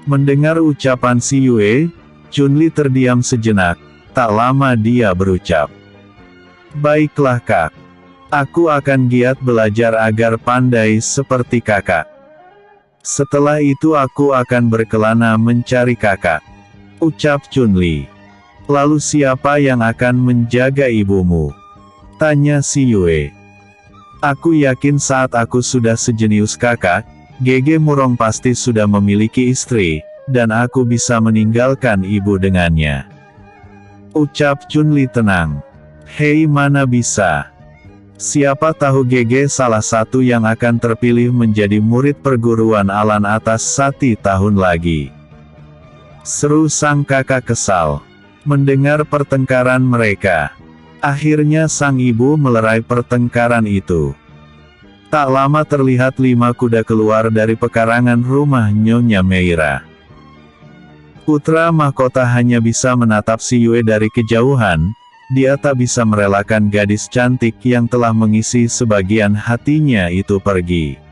Mendengar ucapan si Yue, Chunli terdiam sejenak, tak lama dia berucap. Baiklah kak. Aku akan giat belajar agar pandai seperti kakak. Setelah itu aku akan berkelana mencari kakak. Ucap Chunli. Lalu siapa yang akan menjaga ibumu? Tanya si Yue. Aku yakin saat aku sudah sejenius kakak, Gege Murong pasti sudah memiliki istri, dan aku bisa meninggalkan ibu dengannya. Ucap Chunli tenang. Hei mana bisa. Siapa tahu Gege salah satu yang akan terpilih menjadi murid perguruan alan atas 1 tahun lagi. Seru sang kakak kesal. Mendengar pertengkaran mereka. Akhirnya sang ibu melerai pertengkaran itu. Tak lama terlihat 5 kuda keluar dari pekarangan rumah Nyonya Meira. Putra mahkota hanya bisa menatap si Yue dari kejauhan. Dia tak bisa merelakan gadis cantik yang telah mengisi sebagian hatinya itu pergi.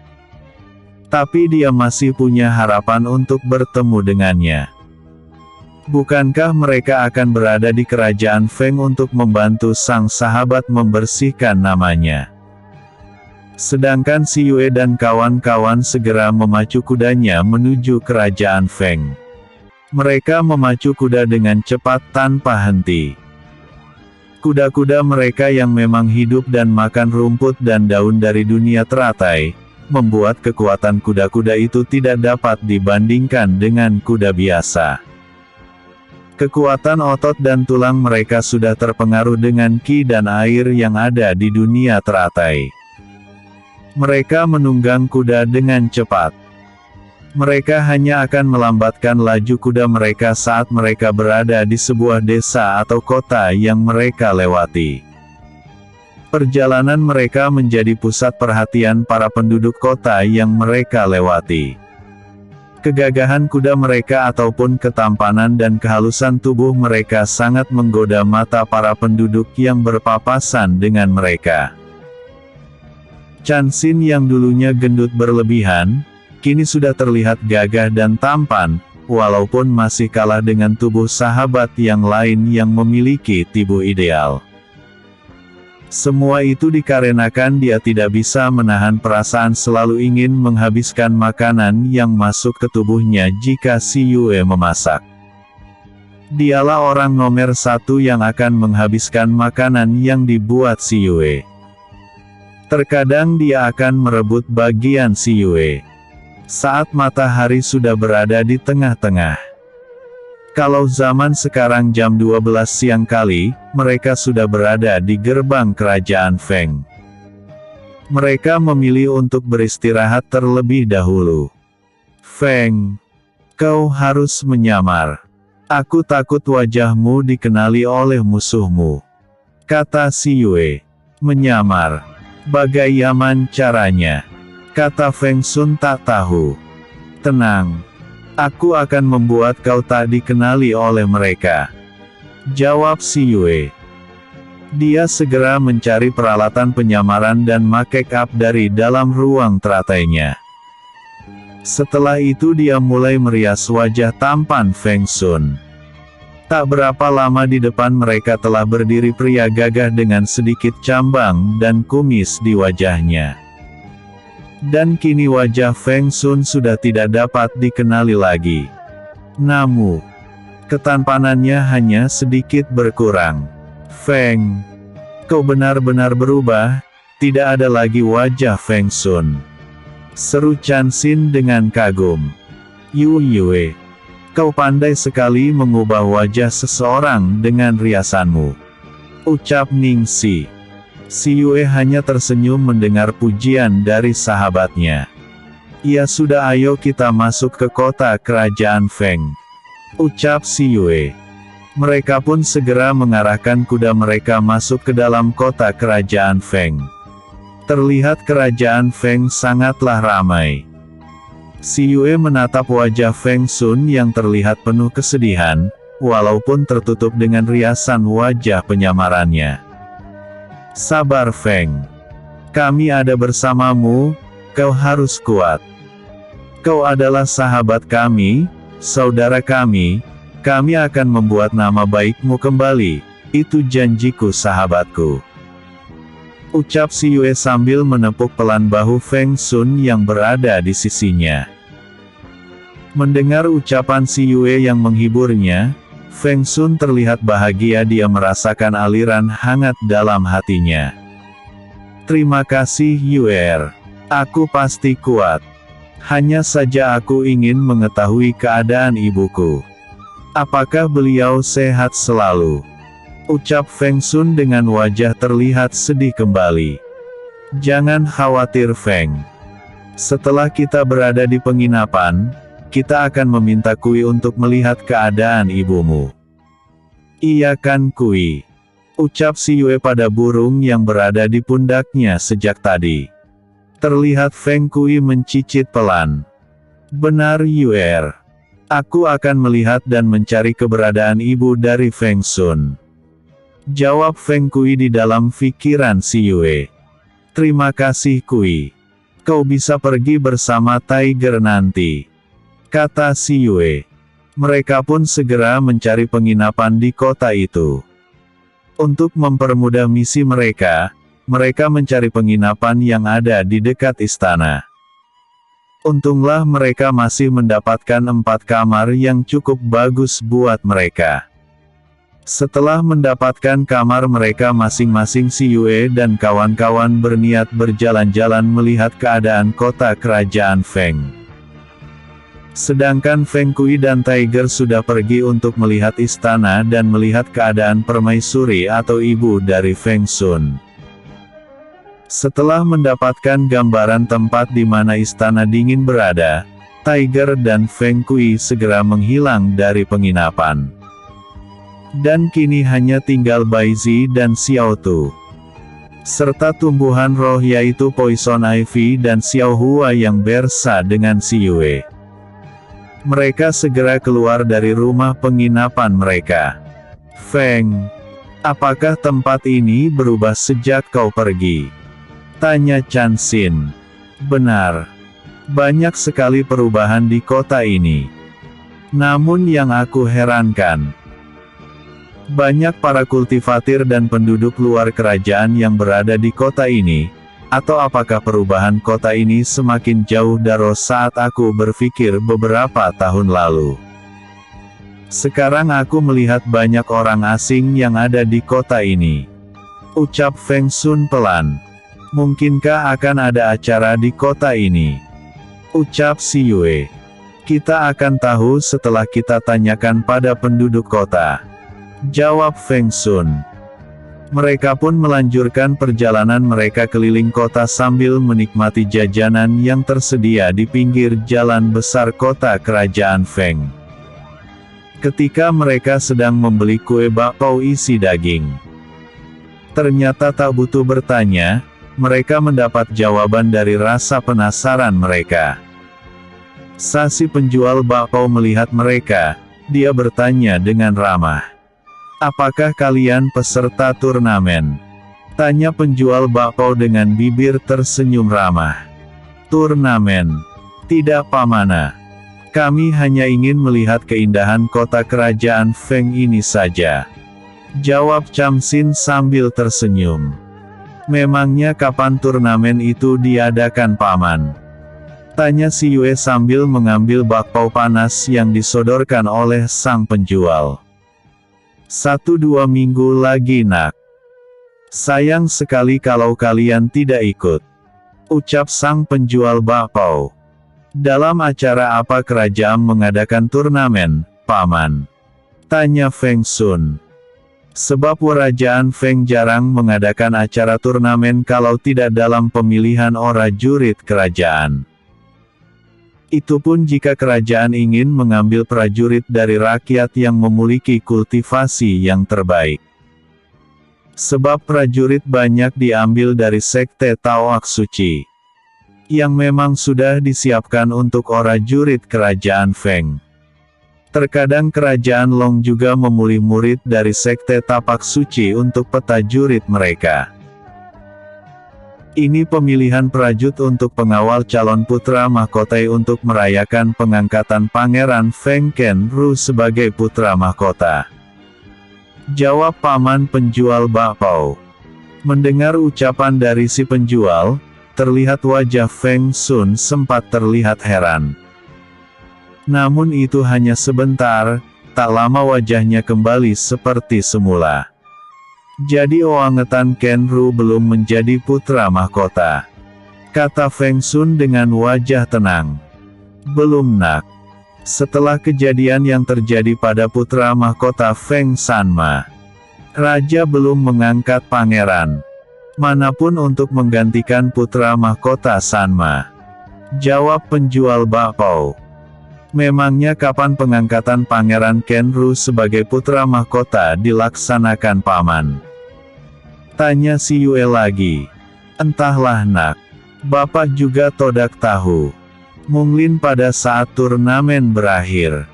Tapi dia masih punya harapan untuk bertemu dengannya. Bukankah mereka akan berada di kerajaan Feng untuk membantu sang sahabat membersihkan namanya? Sedangkan si Yue dan kawan-kawan segera memacu kudanya menuju kerajaan Feng. Mereka memacu kuda dengan cepat tanpa henti. Kuda-kuda mereka yang memang hidup dan makan rumput dan daun dari dunia teratai, membuat kekuatan kuda-kuda itu tidak dapat dibandingkan dengan kuda biasa. Kekuatan otot dan tulang mereka sudah terpengaruh dengan ki dan air yang ada di dunia teratai. Mereka menunggang kuda dengan cepat. Mereka hanya akan melambatkan laju kuda mereka saat mereka berada di sebuah desa atau kota yang mereka lewati. Perjalanan mereka menjadi pusat perhatian para penduduk kota yang mereka lewati. Kegagahan kuda mereka ataupun ketampanan dan kehalusan tubuh mereka sangat menggoda mata para penduduk yang berpapasan dengan mereka. Chansin yang dulunya gendut berlebihan, kini sudah terlihat gagah dan tampan, walaupun masih kalah dengan tubuh sahabat yang lain yang memiliki tubuh ideal. Semua itu dikarenakan dia tidak bisa menahan perasaan selalu ingin menghabiskan makanan yang masuk ke tubuhnya jika si Yue memasak. Dialah orang nomor 1 yang akan menghabiskan makanan yang dibuat si Yue. Terkadang dia akan merebut bagian si Yue saat matahari sudah berada di tengah-tengah. Kalau zaman sekarang jam 12 siang kali, mereka sudah berada di gerbang kerajaan Feng. Mereka memilih untuk beristirahat terlebih dahulu. Feng, kau harus menyamar. Aku takut wajahmu dikenali oleh musuhmu, kata si Yue. Menyamar? Bagaimana caranya? Kata Feng Sun tak tahu. Tenang. Aku akan membuat kau tak dikenali oleh mereka, jawab si Yue. Dia segera mencari peralatan penyamaran dan make up dari dalam ruang teratainya. Setelah itu dia mulai merias wajah tampan Feng Sun. Tak berapa lama di depan mereka telah berdiri pria gagah dengan sedikit cambang dan kumis di wajahnya. Dan kini wajah Feng Sun sudah tidak dapat dikenali lagi. Namun, ketampanannya hanya sedikit berkurang. Feng, kau benar-benar berubah, tidak ada lagi wajah Feng Sun, seru Chansin dengan kagum. Yue, kau pandai sekali mengubah wajah seseorang dengan riasanmu, ucap Ningxi. Si Yue hanya tersenyum mendengar pujian dari sahabatnya. Ya sudah, ayo kita masuk ke kota kerajaan Feng, ucap si Yue. Mereka pun segera mengarahkan kuda mereka masuk ke dalam kota kerajaan Feng. Terlihat kerajaan Feng sangatlah ramai. Si Yue menatap wajah Feng Sun yang terlihat penuh kesedihan, walaupun tertutup dengan riasan wajah penyamarannya. Sabar Feng. Kami ada bersamamu, kau harus kuat. Kau adalah sahabat kami, saudara kami akan membuat nama baikmu kembali, itu janjiku sahabatku, ucap si Yue sambil menepuk pelan bahu Feng Sun yang berada di sisinya. Mendengar ucapan si Yue yang menghiburnya, Feng Sun terlihat bahagia, dia merasakan aliran hangat dalam hatinya. Terima kasih Yue, aku pasti kuat. Hanya saja aku ingin mengetahui keadaan ibuku. Apakah beliau sehat selalu? Ucap Feng Sun dengan wajah terlihat sedih kembali. Jangan khawatir Feng. Setelah kita berada di penginapan, kita akan meminta Kui untuk melihat keadaan ibumu. Iya kan Kui? Ucap si Yue pada burung yang berada di pundaknya sejak tadi. Terlihat Feng Kui mencicit pelan. Benar Yue. Aku akan melihat dan mencari keberadaan ibu dari Feng Sun, jawab Feng Kui di dalam pikiran si Yue. Terima kasih Kui. Kau bisa pergi bersama Tiger nanti, kata si Yue. Mereka pun segera mencari penginapan di kota itu. Untuk mempermudah misi mereka mencari penginapan yang ada di dekat istana. Untunglah mereka masih mendapatkan 4 kamar yang cukup bagus buat mereka. Setelah mendapatkan kamar mereka masing-masing, si Yue dan kawan-kawan berniat berjalan-jalan melihat keadaan kota kerajaan Feng. Sedangkan Feng Kui dan Tiger sudah pergi untuk melihat istana dan melihat keadaan permaisuri atau ibu dari Feng Sun. Setelah mendapatkan gambaran tempat di mana istana dingin berada, Tiger dan Feng Kui segera menghilang dari penginapan. Dan kini hanya tinggal Bai Zi dan Xiao Tu. serta tumbuhan roh yaitu Poison Ivy dan Xiaohua yang bersa dengan si Yue. Mereka segera keluar dari rumah penginapan mereka. Feng, apakah tempat ini berubah sejak kau pergi? Tanya Chan Xin. Benar. Banyak sekali perubahan di kota ini. Namun yang aku herankan, banyak para kultivatir dan penduduk luar kerajaan yang berada di kota ini, atau apakah perubahan kota ini semakin jauh dari saat aku berpikir beberapa tahun lalu. Sekarang aku melihat banyak orang asing yang ada di kota ini. Ucap Feng Sun pelan. Mungkinkah akan ada acara di kota ini? Ucap si Yue. Kita akan tahu setelah kita tanyakan pada penduduk kota. Jawab Feng Sun. Mereka pun melanjutkan perjalanan mereka keliling kota sambil menikmati jajanan yang tersedia di pinggir jalan besar kota kerajaan Feng. Ketika mereka sedang membeli kue bakpao isi daging, ternyata tak butuh bertanya, mereka mendapat jawaban dari rasa penasaran mereka. Saat si penjual bakpao melihat mereka, dia bertanya dengan ramah. Apakah kalian peserta turnamen? Tanya penjual bakpao dengan bibir tersenyum ramah. Turnamen? Tidak pamana. Kami hanya ingin melihat keindahan kota kerajaan Feng ini saja. Jawab Chan Xin sambil tersenyum. Memangnya kapan turnamen itu diadakan paman? Tanya si Yue sambil mengambil bakpao panas yang disodorkan oleh sang penjual. 1-2 minggu lagi nak. Sayang sekali kalau kalian tidak ikut. Ucap sang penjual bakpao. Dalam acara apa kerajaan mengadakan turnamen, paman? Tanya Feng Sun. Sebab kerajaan Feng jarang mengadakan acara turnamen kalau tidak dalam pemilihan prajurit kerajaan. Itu pun jika kerajaan ingin mengambil prajurit dari rakyat yang memiliki kultivasi yang terbaik. Sebab prajurit banyak diambil dari sekte Taoak Suci, yang memang sudah disiapkan untuk prajurit kerajaan Feng. Terkadang kerajaan Long juga memilih murid dari sekte Tapak Suci untuk prajurit mereka. Ini pemilihan prajurit untuk pengawal calon putra mahkota untuk merayakan pengangkatan Pangeran Feng Kenru sebagai putra mahkota. Jawab paman penjual bakpao. Mendengar ucapan dari si penjual, terlihat wajah Feng Sun sempat terlihat heran. Namun itu hanya sebentar, tak lama wajahnya kembali seperti semula. Jadi Oangetan Kenru belum menjadi putra mahkota. Kata Feng Sun dengan wajah tenang. Belum nak. Setelah kejadian yang terjadi pada putra mahkota Feng Sanma, Raja belum mengangkat pangeran manapun untuk menggantikan putra mahkota Sanma. Jawab penjual bakpao. Memangnya kapan pengangkatan Pangeran Kenru sebagai putra mahkota dilaksanakan paman? Tanya si Yue lagi. Entahlah nak. Bapak juga tidak tahu. Mungkin pada saat turnamen berakhir.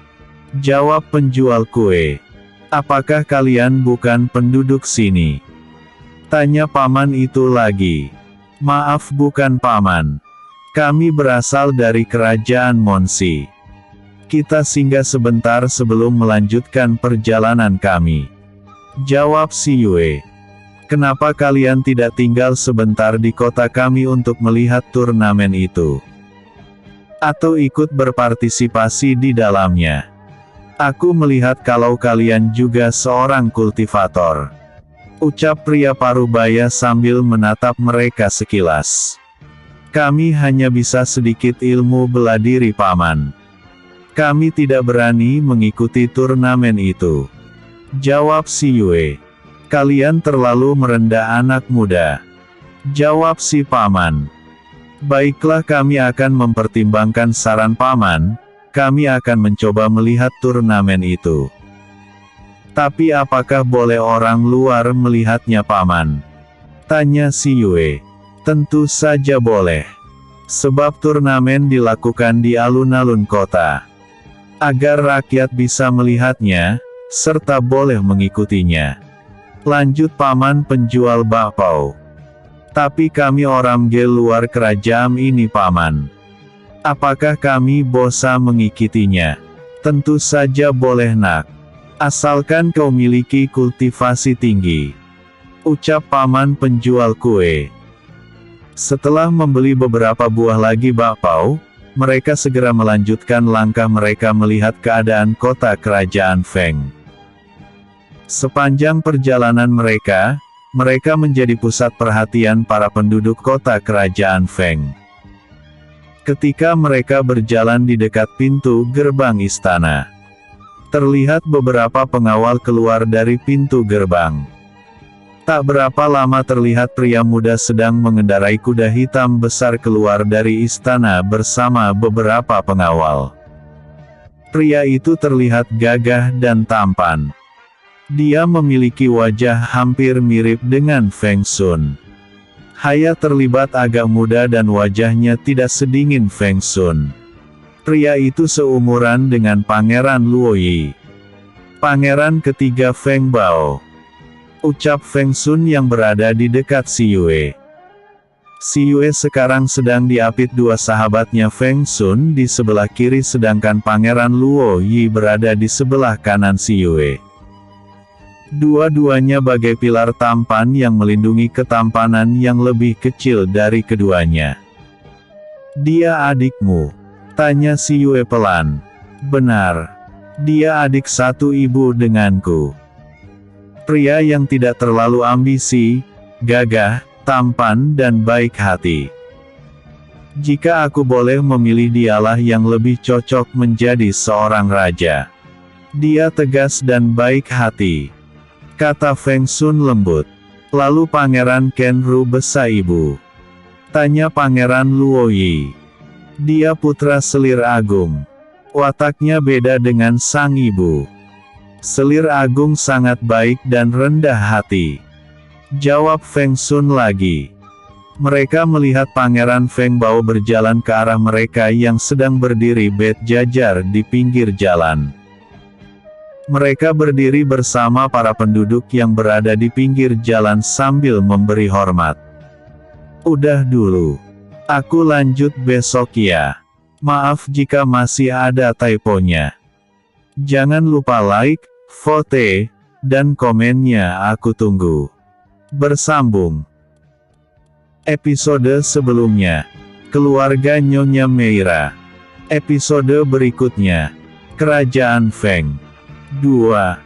Jawab penjual kue. Apakah kalian bukan penduduk sini? Tanya paman itu lagi. Maaf bukan paman. Kami berasal dari kerajaan Monsi. Kita singgah sebentar sebelum melanjutkan perjalanan kami. Jawab si Yue. Kenapa kalian tidak tinggal sebentar di kota kami untuk melihat turnamen itu? Atau ikut berpartisipasi di dalamnya? Aku melihat kalau kalian juga seorang kultivator. Ucap pria parubaya sambil menatap mereka sekilas. Kami hanya bisa sedikit ilmu bela diri paman. Kami tidak berani mengikuti turnamen itu. Jawab si Yue. Kalian terlalu merendah anak muda. Jawab si paman. Baiklah kami akan mempertimbangkan saran paman, kami akan mencoba melihat turnamen itu. Tapi apakah boleh orang luar melihatnya paman? Tanya si Yue. Tentu saja boleh. Sebab turnamen dilakukan di alun-alun kota. Agar rakyat bisa melihatnya, serta boleh mengikutinya. Lanjut paman penjual bakpao. Tapi kami orang Ge luar kerajaan ini paman. Apakah kami bisa mengikutinya? Tentu saja boleh nak. Asalkan kau miliki kultivasi tinggi. Ucap paman penjual kue. Setelah membeli beberapa buah lagi bakpao, mereka segera melanjutkan langkah mereka melihat keadaan kota kerajaan Feng. Sepanjang perjalanan mereka menjadi pusat perhatian para penduduk kota kerajaan Feng. Ketika mereka berjalan di dekat pintu gerbang istana, terlihat beberapa pengawal keluar dari pintu gerbang. Tak berapa lama terlihat pria muda sedang mengendarai kuda hitam besar keluar dari istana bersama beberapa pengawal. Pria itu terlihat gagah dan tampan. Dia memiliki wajah hampir mirip dengan Feng Sun. Haya terlibat agak muda dan wajahnya tidak sedingin Feng Sun. Pria itu seumuran dengan Pangeran Luoyi. Pangeran ketiga Feng Bao. Ucap Feng Sun yang berada di dekat si Yue. Si Yue sekarang sedang diapit dua sahabatnya Feng Sun di sebelah kiri sedangkan Pangeran Luoyi berada di sebelah kanan si Yue. Dua-duanya bagai pilar tampan yang melindungi ketampanan yang lebih kecil dari keduanya. Dia adikmu? Tanya si Yue pelan. Benar. Dia adik satu ibu denganku. Pria yang tidak terlalu ambisi, gagah, tampan dan baik hati. Jika aku boleh memilih dialah yang lebih cocok menjadi seorang raja. Dia tegas dan baik hati. Kata Feng Sun lembut. Lalu Pangeran Kenru besa ibu? Tanya Pangeran Luoyi. Dia putra selir agung. Wataknya beda dengan sang ibu. Selir agung sangat baik dan rendah hati. Jawab Feng Sun lagi. Mereka melihat Pangeran Feng Bao berjalan ke arah mereka yang sedang berdiri berjajar di pinggir jalan. Mereka berdiri bersama para penduduk yang berada di pinggir jalan sambil memberi hormat. Udah dulu. Aku lanjut besok ya. Maaf jika masih ada typonya. Jangan lupa like, vote, dan komennya aku tunggu. Bersambung. Episode sebelumnya. Keluarga Nyonya Meira. Episode berikutnya. Kerajaan Feng. 2.